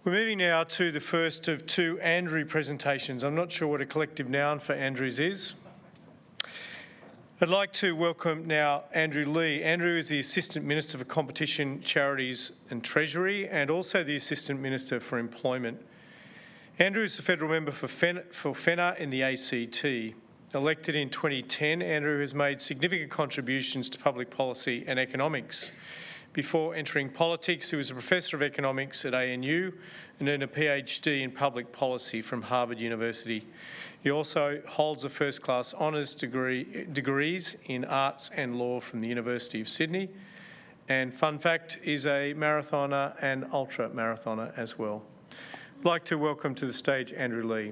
We're moving now to the first of two Andrew presentations. I'm not sure what a collective noun for Andrews is. I'd like to welcome now Andrew Leigh. Andrew is the Assistant Minister for Competition, Charities and Treasury, and also the Assistant Minister for Employment. Andrew is the federal member for Fenner in the ACT. Elected in 2010, Andrew has made significant contributions to public policy and economics. Before entering politics, he was a Professor of Economics at ANU and earned a PhD in Public Policy from Harvard University. He also holds a first-class honours degrees in Arts and Law from the University of Sydney, and fun fact, is a marathoner and ultra-marathoner as well. I'd like to welcome to the stage Andrew Leigh.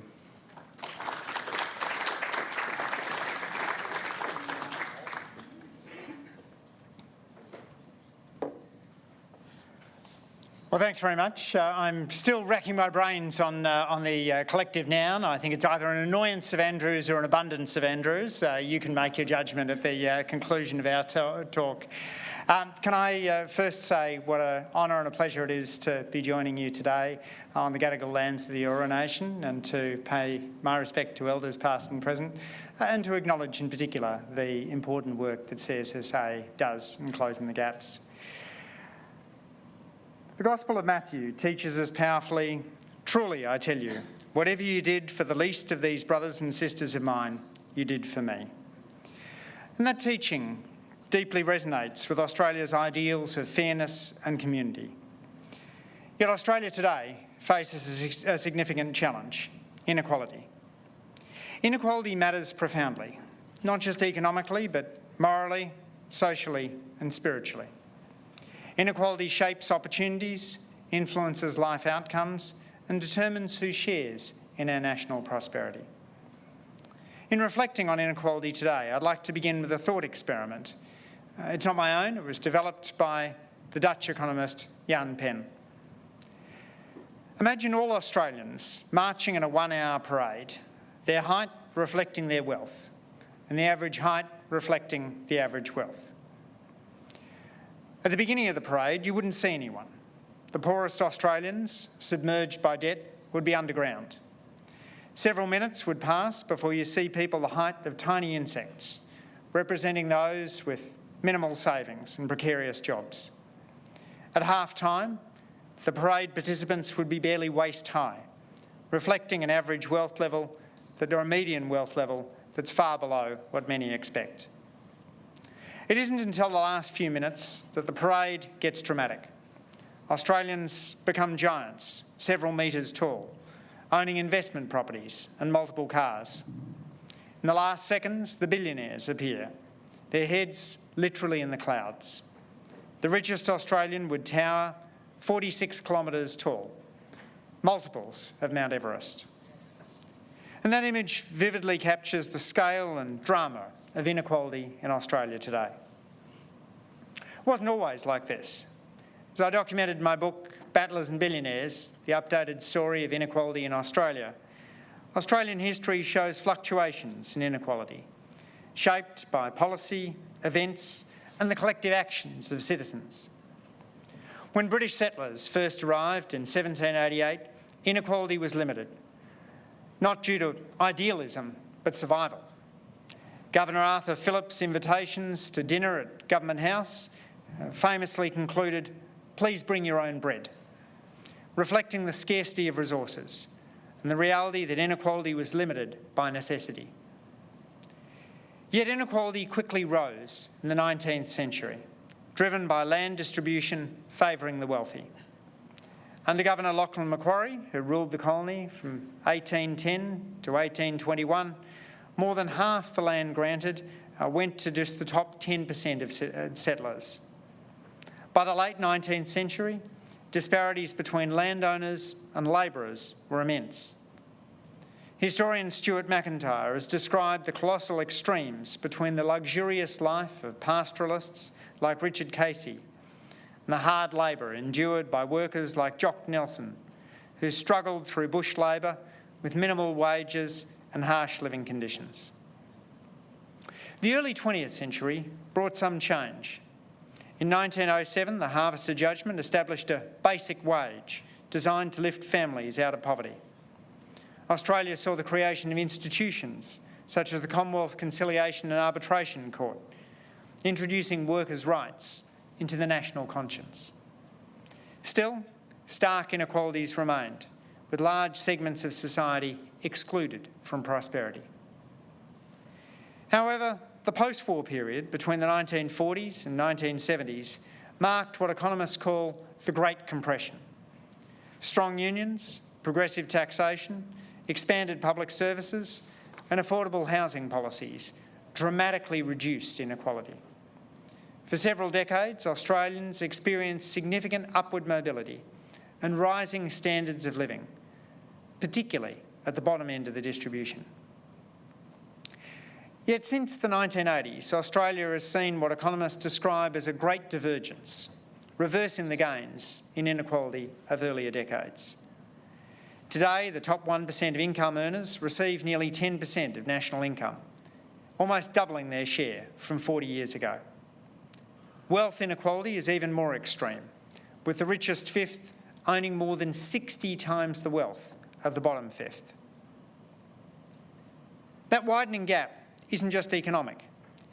Well, thanks very much. I'm still racking my brains on the collective noun. I think it's either an annoyance of Andrews or an abundance of Andrews. You can make your judgment at the conclusion of our talk. Can I first say what an honour and a pleasure it is to be joining you today on the Gadigal lands of the Eora Nation, and to pay my respect to elders past and present, and to acknowledge in particular the important work that CSSA does in closing the gaps. The Gospel of Matthew teaches us powerfully, "Truly, I tell you, whatever you did for the least of these brothers and sisters of mine, you did for me." And that teaching deeply resonates with Australia's ideals of fairness and community. Yet Australia today faces a significant challenge: inequality. Inequality matters profoundly, not just economically, but morally, socially and spiritually. Inequality shapes opportunities, influences life outcomes, and determines who shares in our national prosperity. In reflecting on inequality today, I'd like to begin with a thought experiment. It's not my own. It was developed by the Dutch economist Jan Pen. Imagine all Australians marching in a one-hour parade, their height reflecting their wealth, and the average height reflecting the average wealth. At the beginning of the parade, you wouldn't see anyone. The poorest Australians, submerged by debt, would be underground. Several minutes would pass before you see people the height of tiny insects, representing those with minimal savings and precarious jobs. At half-time, the parade participants would be barely waist-high, reflecting an average wealth level or a median wealth level that's far below what many expect. It isn't until the last few minutes that the parade gets dramatic. Australians become giants, several metres tall, owning investment properties and multiple cars. In the last seconds, the billionaires appear, their heads literally in the clouds. The richest Australian would tower 46 kilometres tall, multiples of Mount Everest. And that image vividly captures the scale and drama of inequality in Australia today. It wasn't always like this. As I documented in my book, Battlers and Billionaires, the updated story of inequality in Australia, Australian history shows fluctuations in inequality, shaped by policy, events, and the collective actions of citizens. When British settlers first arrived in 1788, inequality was limited, not due to idealism, but survival. Governor Arthur Phillip's invitations to dinner at Government House famously concluded, "Please bring your own bread," reflecting the scarcity of resources and the reality that inequality was limited by necessity. Yet inequality quickly rose in the 19th century, driven by land distribution favouring the wealthy. Under Governor Lachlan Macquarie, who ruled the colony from 1810 to 1821, more than half the land granted went to just the top 10% of settlers. By the late 19th century, disparities between landowners and labourers were immense. Historian Stuart McIntyre has described the colossal extremes between the luxurious life of pastoralists like Richard Casey and the hard labour endured by workers like Jock Nelson, who struggled through bush labour with minimal wages and harsh living conditions. The early 20th century brought some change. In 1907, the Harvester Judgment established a basic wage designed to lift families out of poverty. Australia saw the creation of institutions such as the Commonwealth Conciliation and Arbitration Court, introducing workers' rights into the national conscience. Still, stark inequalities remained, with large segments of society excluded from prosperity. However, the post-war period between the 1940s and 1970s marked what economists call the Great Compression. Strong unions, progressive taxation, expanded public services and affordable housing policies dramatically reduced inequality. For several decades, Australians experienced significant upward mobility and rising standards of living, particularly at the bottom end of the distribution. Yet since the 1980s, Australia has seen what economists describe as a great divergence, reversing the gains in inequality of earlier decades. Today, the top 1% of income earners receive nearly 10% of national income, almost doubling their share from 40 years ago. Wealth inequality is even more extreme, with the richest fifth owning more than 60 times the wealth of the bottom fifth. That widening gap isn't just economic,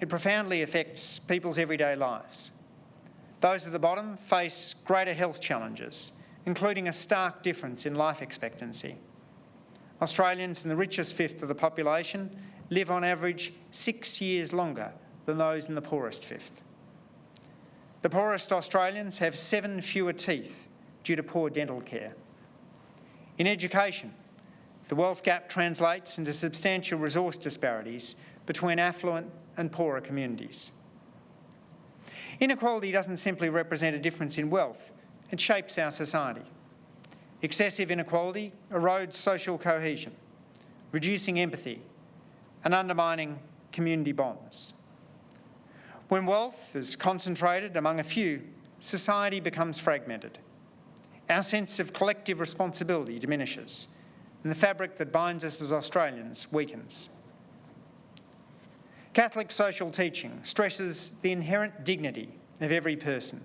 it profoundly affects people's everyday lives. Those at the bottom face greater health challenges, including a stark difference in life expectancy. Australians in the richest fifth of the population live on average 6 years longer than those in the poorest fifth. The poorest Australians have 7 fewer teeth due to poor dental care. In education, the wealth gap translates into substantial resource disparities between affluent and poorer communities. Inequality doesn't simply represent a difference in wealth, it shapes our society. Excessive inequality erodes social cohesion, reducing empathy and undermining community bonds. When wealth is concentrated among a few, society becomes fragmented. Our sense of collective responsibility diminishes, and the fabric that binds us as Australians weakens. Catholic social teaching stresses the inherent dignity of every person,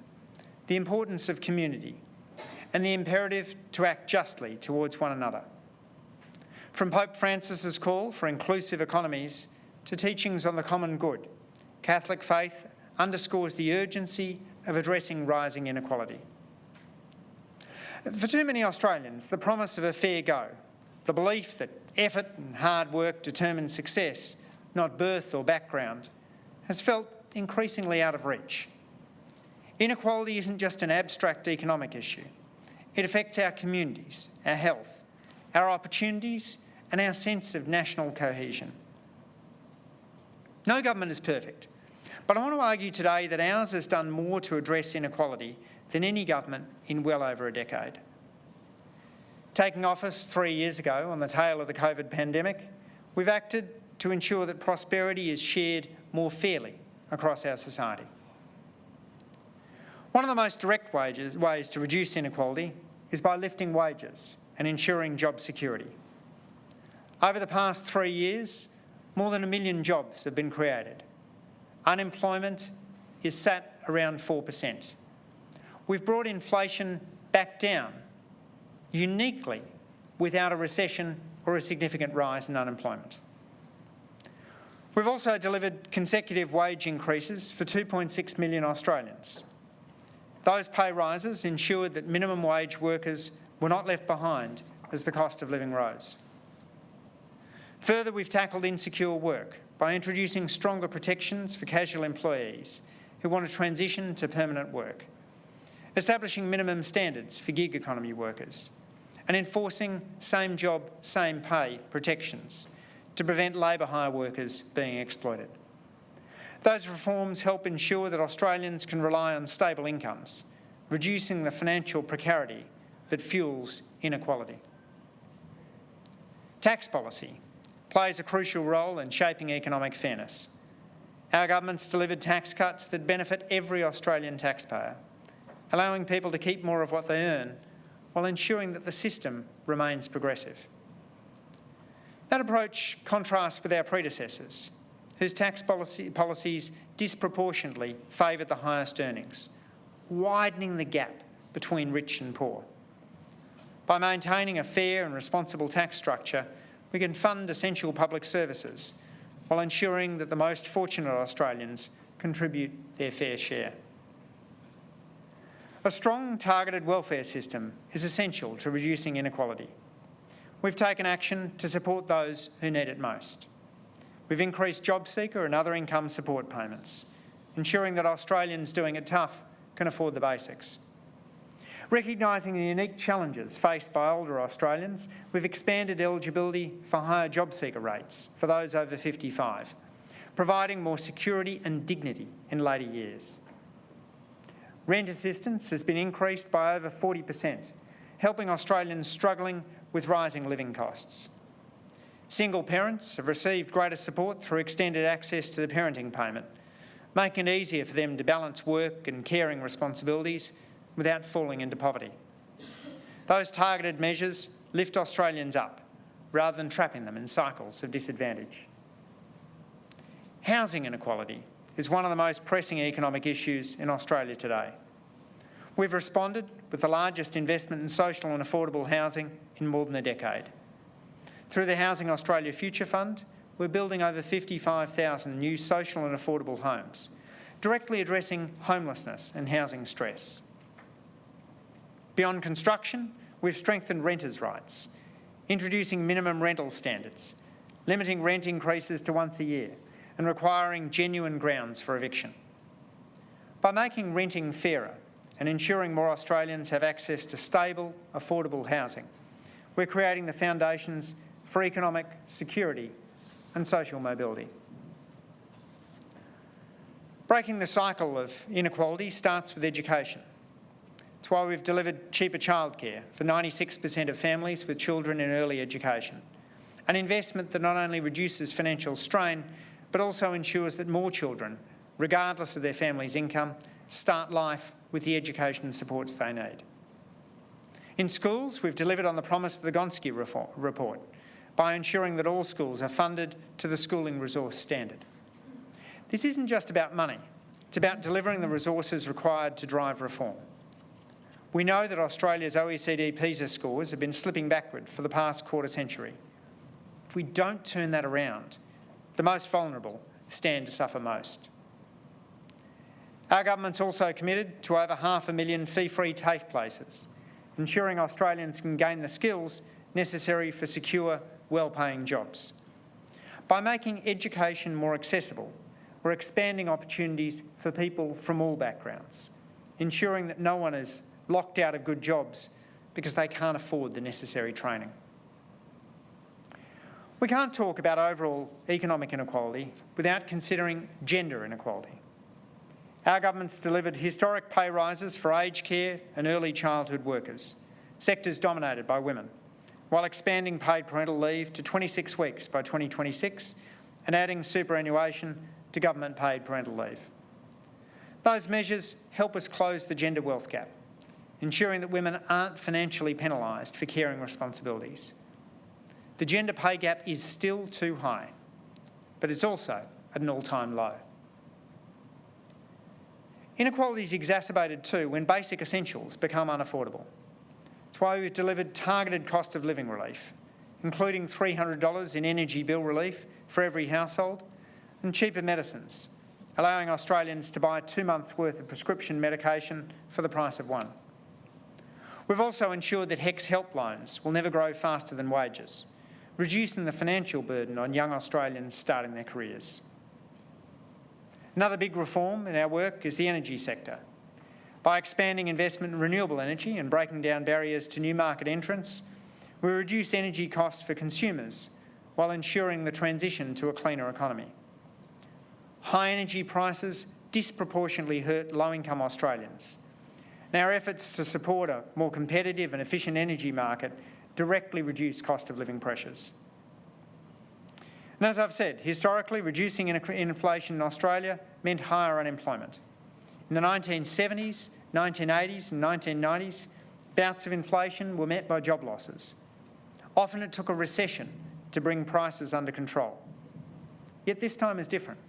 the importance of community, and the imperative to act justly towards one another. From Pope Francis's call for inclusive economies to teachings on the common good, Catholic faith underscores the urgency of addressing rising inequality. For too many Australians, the promise of a fair go, the belief that effort and hard work determine success, not birth or background, has felt increasingly out of reach. Inequality isn't just an abstract economic issue. It affects our communities, our health, our opportunities, and our sense of national cohesion. No government is perfect, but I want to argue today that ours has done more to address inequality than any government in well over a decade. Taking office 3 years ago on the tail of the COVID pandemic, we've acted to ensure that prosperity is shared more fairly across our society. One of the most direct ways to reduce inequality is by lifting wages and ensuring job security. Over the past 3 years, more than 1 million jobs have been created. Unemployment is sat around 4%. We've brought inflation back down, uniquely without a recession or a significant rise in unemployment. We've also delivered consecutive wage increases for 2.6 million Australians. Those pay rises ensured that minimum wage workers were not left behind as the cost of living rose. Further, we've tackled insecure work by introducing stronger protections for casual employees who want to transition to permanent work, establishing minimum standards for gig economy workers, and enforcing same job, same pay protections to prevent labour hire workers being exploited. Those reforms help ensure that Australians can rely on stable incomes, reducing the financial precarity that fuels inequality. Tax policy plays a crucial role in shaping economic fairness. Our government's delivered tax cuts that benefit every Australian taxpayer, allowing people to keep more of what they earn while ensuring that the system remains progressive. That approach contrasts with our predecessors, whose tax policies disproportionately favoured the highest earnings, widening the gap between rich and poor. By maintaining a fair and responsible tax structure, we can fund essential public services while ensuring that the most fortunate Australians contribute their fair share. A strong, targeted welfare system is essential to reducing inequality. We've taken action to support those who need it most. We've increased JobSeeker and other income support payments, ensuring that Australians doing it tough can afford the basics. Recognising the unique challenges faced by older Australians, we've expanded eligibility for higher JobSeeker rates for those over 55, providing more security and dignity in later years. Rent assistance has been increased by over 40%, helping Australians struggling with rising living costs. Single parents have received greater support through extended access to the parenting payment, making it easier for them to balance work and caring responsibilities without falling into poverty. Those targeted measures lift Australians up rather than trapping them in cycles of disadvantage. Housing inequality is one of the most pressing economic issues in Australia today. We've responded with the largest investment in social and affordable housing in more than a decade. Through the Housing Australia Future Fund, we're building over 55,000 new social and affordable homes, directly addressing homelessness and housing stress. Beyond construction, we've strengthened renters' rights, introducing minimum rental standards, limiting rent increases to once a year, and requiring genuine grounds for eviction. By making renting fairer and ensuring more Australians have access to stable, affordable housing, we're creating the foundations for economic security and social mobility. Breaking the cycle of inequality starts with education. It's why we've delivered cheaper childcare for 96% of families with children in early education, an investment that not only reduces financial strain, but also ensures that more children, regardless of their family's income, start life with the education and supports they need. In schools, we've delivered on the promise of the Gonski report by ensuring that all schools are funded to the schooling resource standard. This isn't just about money, it's about delivering the resources required to drive reform. We know that Australia's OECD PISA scores have been slipping backward for the past quarter century. If we don't turn that around, the most vulnerable stand to suffer most. Our government's also committed to over 500,000 fee-free TAFE places, ensuring Australians can gain the skills necessary for secure, well-paying jobs. By making education more accessible, we're expanding opportunities for people from all backgrounds, ensuring that no one is locked out of good jobs because they can't afford the necessary training. We can't talk about overall economic inequality without considering gender inequality. Our government's delivered historic pay rises for aged care and early childhood workers, sectors dominated by women, while expanding paid parental leave to 26 weeks by 2026 and adding superannuation to government-paid parental leave. Those measures help us close the gender wealth gap, ensuring that women aren't financially penalised for caring responsibilities. The gender pay gap is still too high, but it's also at an all-time low. Inequality is exacerbated too when basic essentials become unaffordable. It's why we've delivered targeted cost of living relief, including $300 in energy bill relief for every household and cheaper medicines, allowing Australians to buy 2 months' worth of prescription medication for the price of one. We've also ensured that HECS help loans will never grow faster than wages, reducing the financial burden on young Australians starting their careers. Another big reform in our work is the energy sector. By expanding investment in renewable energy and breaking down barriers to new market entrants, we reduce energy costs for consumers while ensuring the transition to a cleaner economy. High energy prices disproportionately hurt low-income Australians. And our efforts to support a more competitive and efficient energy market directly reduce cost of living pressures. And as I've said, historically, reducing inflation in Australia meant higher unemployment. In the 1970s, 1980s and 1990s, bouts of inflation were met by job losses. Often it took a recession to bring prices under control. Yet this time is different.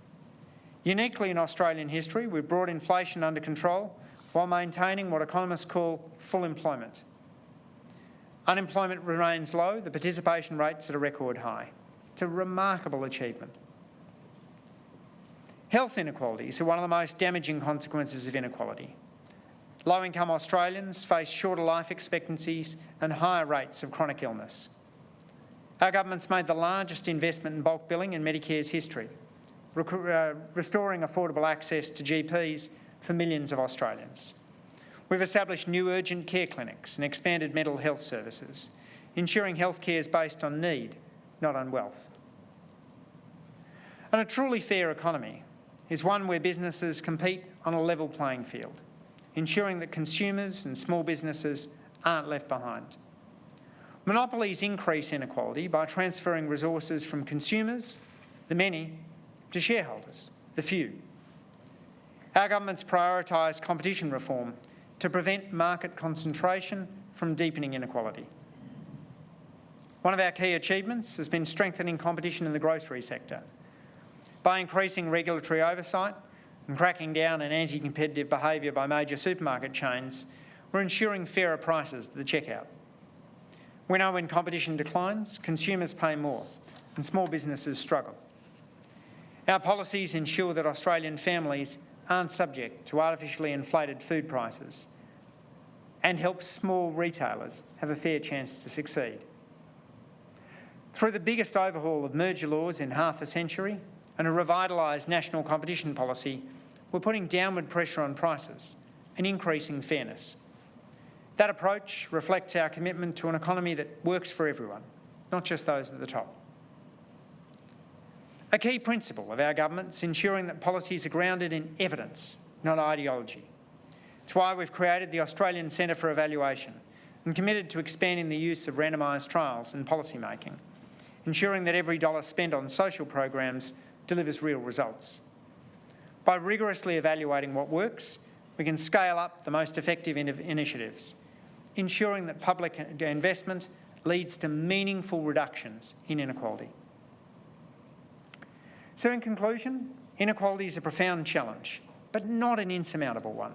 Uniquely in Australian history, we've brought inflation under control while maintaining what economists call full employment. Unemployment remains low, the participation rate's at a record high. It's a remarkable achievement. Health inequalities are one of the most damaging consequences of inequality. Low-income Australians face shorter life expectancies and higher rates of chronic illness. Our government's made the largest investment in bulk billing in Medicare's history, restoring affordable access to GPs for millions of Australians. We've established new urgent care clinics and expanded mental health services, ensuring healthcare is based on need, not on wealth. And a truly fair economy is one where businesses compete on a level playing field, ensuring that consumers and small businesses aren't left behind. Monopolies increase inequality by transferring resources from consumers, the many, to shareholders, the few. Our government's prioritised competition reform to prevent market concentration from deepening inequality. One of our key achievements has been strengthening competition in the grocery sector. By increasing regulatory oversight and cracking down on anti-competitive behaviour by major supermarket chains, we're ensuring fairer prices at the checkout. We know when competition declines, consumers pay more and small businesses struggle. Our policies ensure that Australian families aren't subject to artificially inflated food prices and help small retailers have a fair chance to succeed. Through the biggest overhaul of merger laws in half a century and a revitalised national competition policy, we're putting downward pressure on prices and increasing fairness. That approach reflects our commitment to an economy that works for everyone, not just those at the top. A key principle of our government is ensuring that policies are grounded in evidence, not ideology. It's why we've created the Australian Centre for Evaluation and committed to expanding the use of randomised trials in policymaking, ensuring that every dollar spent on social programs delivers real results. By rigorously evaluating what works, we can scale up the most effective initiatives, ensuring that public investment leads to meaningful reductions in inequality. So in conclusion, inequality is a profound challenge, but not an insurmountable one.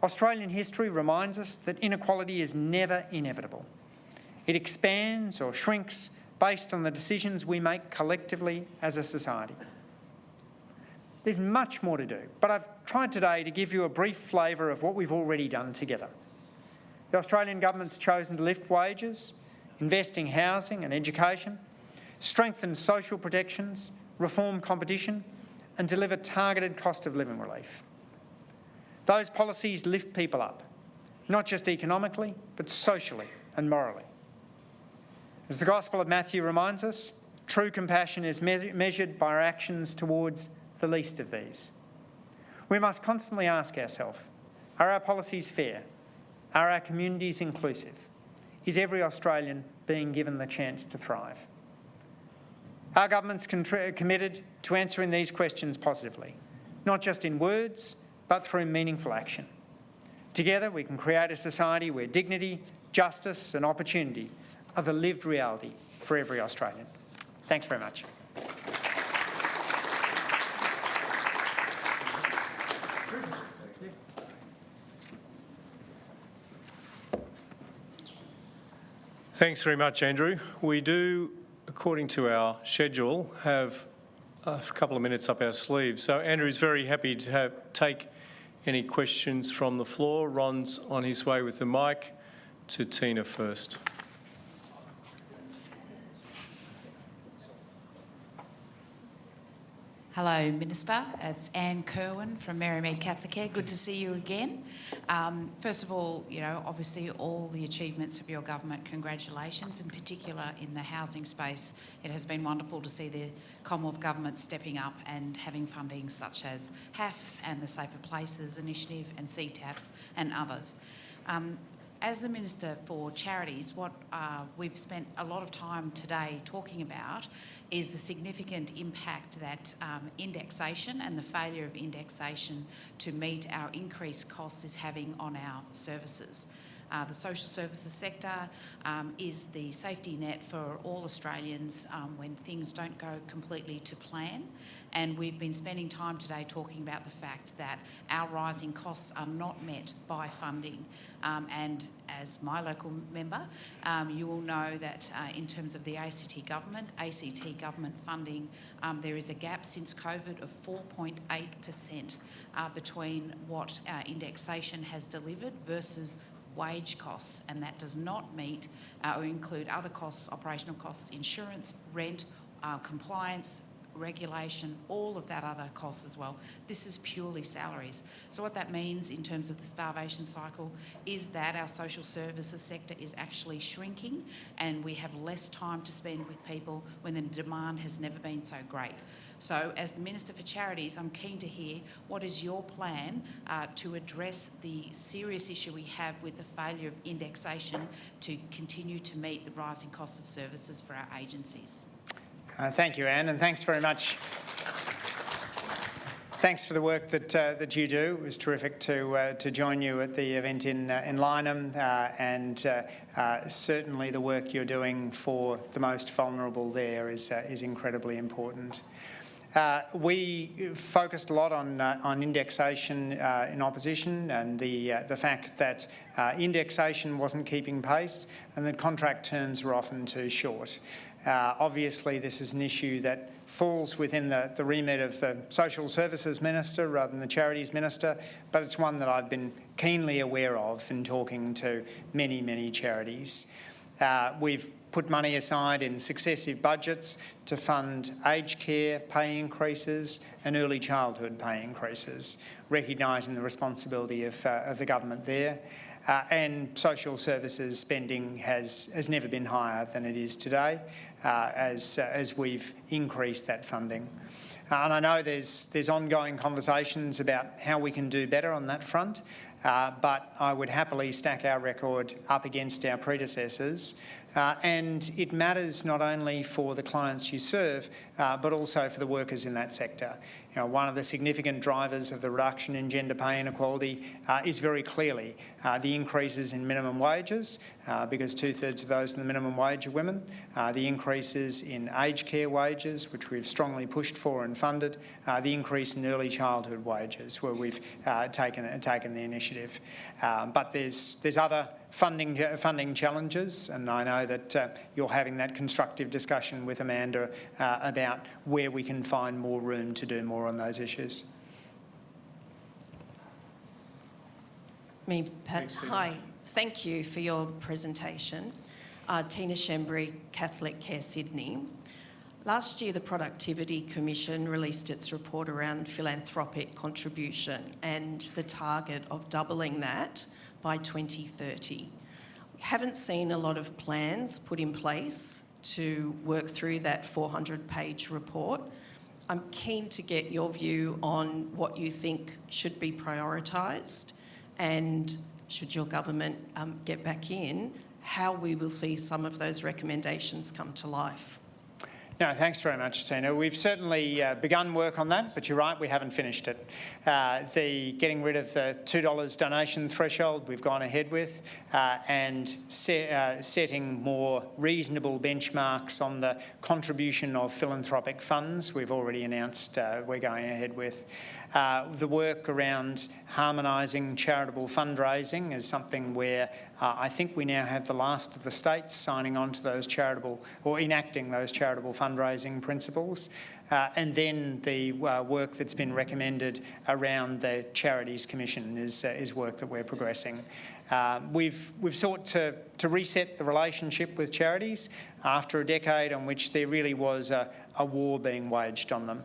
Australian history reminds us that inequality is never inevitable. It expands or shrinks based on the decisions we make collectively as a society. There's much more to do, but I've tried today to give you a brief flavour of what we've already done together. The Australian government's chosen to lift wages, invest in housing and education, strengthen social protections, reform competition and deliver targeted cost of living relief. Those policies lift people up, not just economically, but socially and morally. As the Gospel of Matthew reminds us, true compassion is measured by our actions towards the least of these. We must constantly ask ourselves, are our policies fair? Are our communities inclusive? Is every Australian being given the chance to thrive? Our government's committed to answering these questions positively, not just in words, but through meaningful action. Together, we can create a society where dignity, justice and opportunity are the lived reality for every Australian. Thanks very much. Thanks very much, Andrew. We do, according to our schedule, have a couple of minutes up our sleeve. So Andrew's very happy to take any questions from the floor. Ron's on his way with the mic. To Tina first. Hello, Minister. It's Anne Kerwin from Merrymead Catholic Care. Good to see you again. First of all, obviously all the achievements of your government, congratulations, in particular in the housing space. It has been wonderful to see the Commonwealth Government stepping up and having funding such as HAF and the Safer Places Initiative and CTAPS and others. As the Minister for Charities, what we've spent a lot of time today talking about is the significant impact that indexation and the failure of indexation to meet our increased costs is having on our services. The social services sector is the safety net for all Australians when things don't go completely to plan. And we've been spending time today talking about the fact that our rising costs are not met by funding. And as my local member, you will know that in terms of the ACT government funding, there is a gap since COVID of 4.8% between what indexation has delivered versus wage costs, and that does not meet or include other costs, operational costs, insurance, rent, compliance, regulation, all of that other costs as well. This is purely salaries. So what that means in terms of the starvation cycle is that our social services sector is actually shrinking, and we have less time to spend with people when the demand has never been so great. So as the Minister for Charities, I'm keen to hear what is your plan to address the serious issue we have with the failure of indexation to continue to meet the rising costs of services for our agencies. Thank you, Anne, and thanks very much. Thanks for the work that you do. It was terrific to join you at the event in Lyneham, and certainly the work you're doing for the most vulnerable there is incredibly important. We focused a lot on indexation in opposition, and the fact that indexation wasn't keeping pace and that contract terms were often too short. Obviously, this is an issue that falls within the remit of the Social Services Minister rather than the Charities Minister, but it's one that I've been keenly aware of in talking to many, many charities. We've put money aside in successive budgets to fund aged care pay increases and early childhood pay increases, recognising the responsibility of the government there. And social services spending has never been higher than it is today, as we've increased that funding. And I know there's ongoing conversations about how we can do better on that front, but I would happily stack our record up against our predecessors. And it matters not only for the clients you serve, but also for the workers in that sector. You know, one of the significant drivers of the reduction in gender pay inequality is very clearly the increases in minimum wages, because 2/3 of those in the minimum wage are women, the increases in aged care wages, which we've strongly pushed for and funded, the increase in early childhood wages, where we've taken the initiative. But there's other funding challenges, and I know that you're having that constructive discussion with Amanda about where we can find more room to do more on those issues. Pat. Hi, thank you for your presentation. Tina Shembry, Catholic Care Sydney. Last year, the Productivity Commission released its report around philanthropic contribution and the target of doubling that by 2030. We haven't seen a lot of plans put in place to work through that 400-page report. I'm keen to get your view on what you think should be prioritised, and should your government get back in, how we will see some of those recommendations come to life. No, thanks very much, Tina. We've certainly begun work on that, but you're right, we haven't finished it. The getting rid of the $2 donation threshold we've gone ahead with, and setting more reasonable benchmarks on the contribution of philanthropic funds we've already announced we're going ahead with. The work around harmonising charitable fundraising is something where I think we now have the last of the states signing on to those charitable, or enacting those charitable fundraising principles. And then the work that's been recommended around the Charities Commission is work that we're progressing. We've sought to reset the relationship with charities after a decade on which there really was a war being waged on them,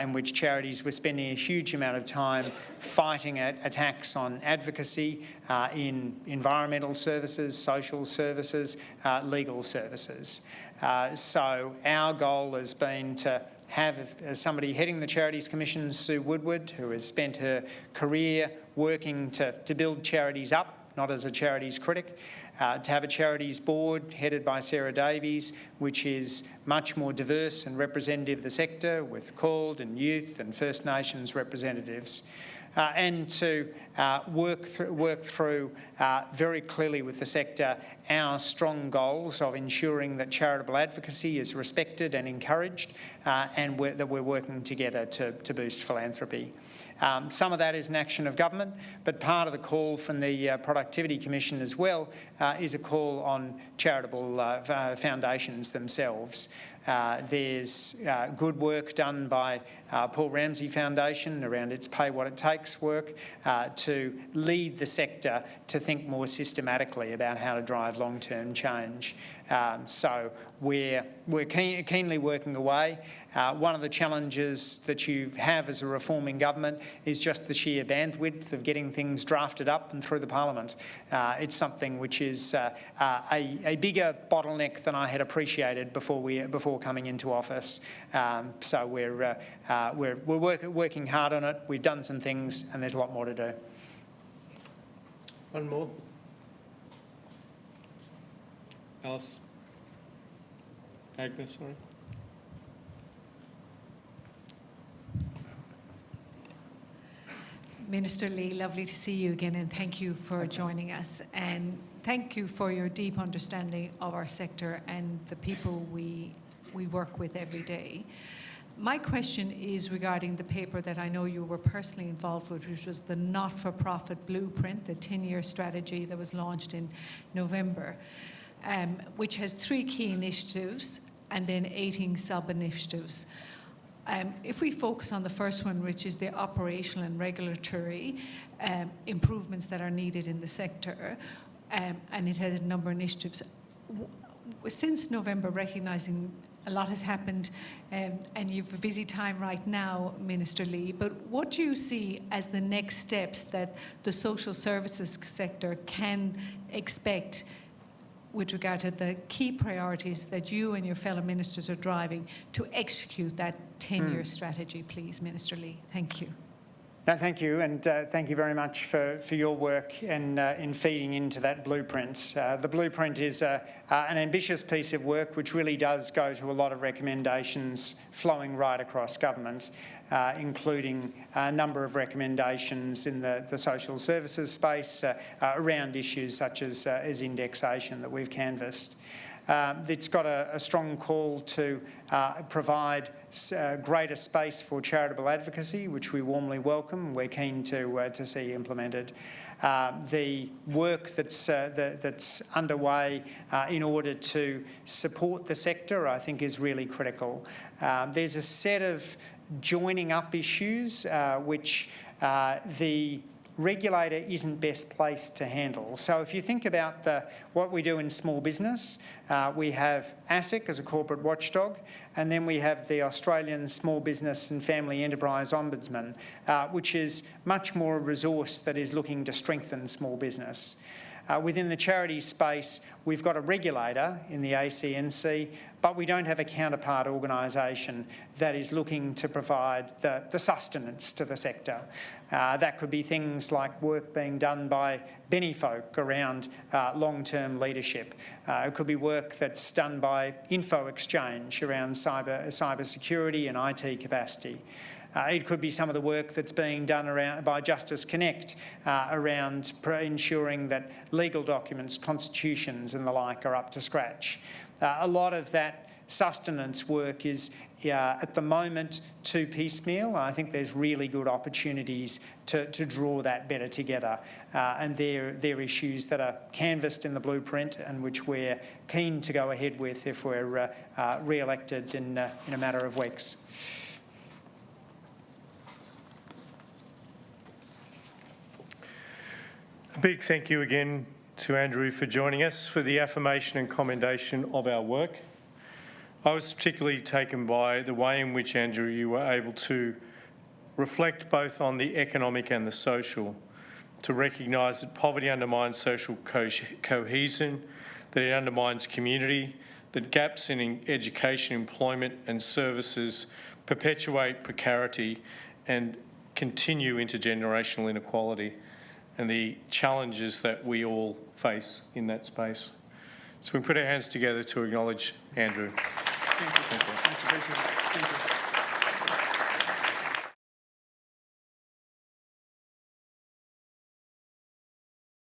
in which charities were spending a huge amount of time fighting attacks on advocacy in environmental services, social services, legal services. So our goal has been to have somebody heading the Charities Commission, Sue Woodward, who has spent her career working to build charities up, not as a charities critic, to have a charities board headed by Sarah Davies, which is much more diverse and representative of the sector, with CALD and youth and First Nations representatives. and to work through very clearly with the sector our strong goals of ensuring that charitable advocacy is respected and encouraged, and that we're working together to boost philanthropy. Some of that is an action of government, but part of the call from the Productivity Commission as well is a call on charitable foundations themselves. There's good work done by Paul Ramsay Foundation around its Pay What It Takes work to lead the sector to think more systematically about how to drive long-term change. So we're keenly working away. One of the challenges that you have as a reforming government is just the sheer bandwidth of getting things drafted up and through the Parliament. It's something which is a bigger bottleneck than I had appreciated before coming into office. So we're working hard on it. We've done some things, and there's a lot more to do. One more. Alice. Agnes, sorry. Minister Leigh, lovely to see you again, and thank you for joining us. And thank you for your deep understanding of our sector and the people we work with every day. My question is regarding the paper that I know you were personally involved with, which was the not-for-profit blueprint, the 10-year strategy that was launched in November, which has 3 key initiatives and then 18 sub-initiatives. If we focus on the first one, which is the operational and regulatory improvements that are needed in the sector, and it has a number of initiatives. Since November, recognising a lot has happened, and you've a busy time right now, Minister Leigh, but what do you see as the next steps that the social services sector can expect with regard to the key priorities that you and your fellow ministers are driving to execute that 10-year strategy, please, Minister Leigh? Thank you. No, thank you, and thank you very much for your work in feeding into that blueprint. The blueprint is an ambitious piece of work which really does go to a lot of recommendations flowing right across government, including a number of recommendations in the social services space around issues such as indexation that we've canvassed. It's got a strong call to provide greater space for charitable advocacy, which we warmly welcome. We're keen to see implemented. The work that's underway in order to support the sector, I think, is really critical. There's a set of joining up issues which the regulator isn't best placed to handle. So if you think about what we do in small business, we have ASIC as a corporate watchdog, and then we have the Australian Small Business and Family Enterprise Ombudsman, which is much more a resource that is looking to strengthen small business. Within the charity space, we've got a regulator in the ACNC, but we don't have a counterpart organisation that is looking to provide the sustenance to the sector. That could be things like work being done by Benefolk around long-term leadership. It could be work that's done by Info Exchange around cyber security and IT capacity. It could be some of the work that's being done by Justice Connect around ensuring that legal documents, constitutions and the like are up to scratch. A lot of that sustenance work is at the moment too piecemeal. I think there's really good opportunities to draw that better together, and they're issues that are canvassed in the blueprint and which we're keen to go ahead with if we're re-elected in a matter of weeks. A big thank you again to Andrew for joining us for the affirmation and commendation of our work. I was particularly taken by the way in which, Andrew, you were able to reflect both on the economic and the social, to recognise that poverty undermines social cohesion, that it undermines community, that gaps in education, employment and services perpetuate precarity and continue intergenerational inequality, and the challenges that we all face in that space. So we put our hands together to acknowledge Andrew. Thank you. Thank you. Thank you.